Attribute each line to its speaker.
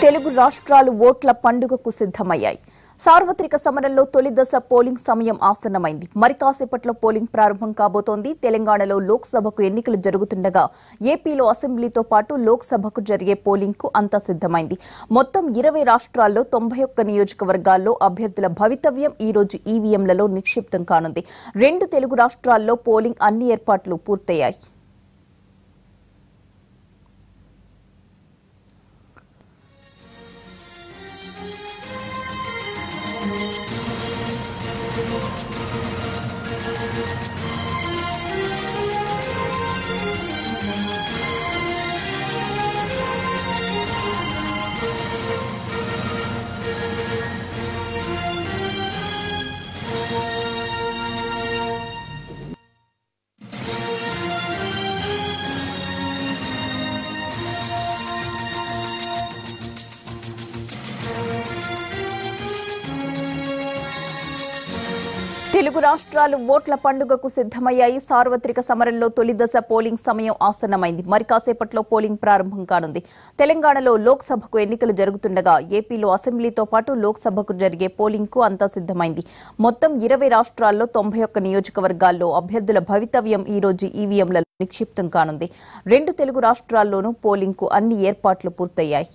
Speaker 1: తెలుగు రాష్ట్రాలు ఓట్ల పండుగకు సిద్ధమయ్యాయి. సార్వత్రిక సమరంలో తొలి దశ పోలింగ్ సమయం ఆసన్నమైంది. మరి కాసేపట్లో పోలింగ్ ప్రారంభం కాబోతోంది. తెలంగాణలో లోక్సభకు ఎన్నికలు జరుగుతుండగా ఏపీలో అసెంబ్లీతో పాటు లోక్సభకు జరిగే పోలింగ్ కు అంతా సిద్ధమైంది. మొత్తం 20 రాష్ట్రాల్లో 91 నియోజకవర్గాల్లో అభ్యర్థుల భవితవ్యం ఈ రోజు ఈవీఎంలలో నిక్షిప్తం కానుంది. 2 తెలుగు రాష్ట్రాల్లో పోలింగ్ అన్ని ఏర్పాట్లు పూర్తయ్యాయి. తెలుగు రాష్ట్రాలు ఓట్ల పండుగకు సిద్ధమయ్యాయి. సార్వత్రిక సమరంలో తొలి దశ పోలింగ్ సమయం ఆసన్నమైంది. మరి కాసేపట్లో పోలింగ్ ప్రారంభం కానుంది. తెలంగాణలో లోక్సభకు ఎన్నికలు జరుగుతుండగా ఏపీలో అసెంబ్లీతో పాటు లోక్సభకు జరిగే పోలింగ్ కు అంతా సిద్ధమైంది. మొత్తం 20 రాష్ట్రాల్లో 91 నియోజకవర్గాల్లో అభ్యర్థుల భవితవ్యం ఈ రోజు ఈవీఎంలలో నిక్షిప్తం కానుంది. 2 తెలుగు రాష్ట్రాల్లోనూ పోలింగ్ కు అన్ని ఏర్పాట్లు పూర్తయ్యాయి.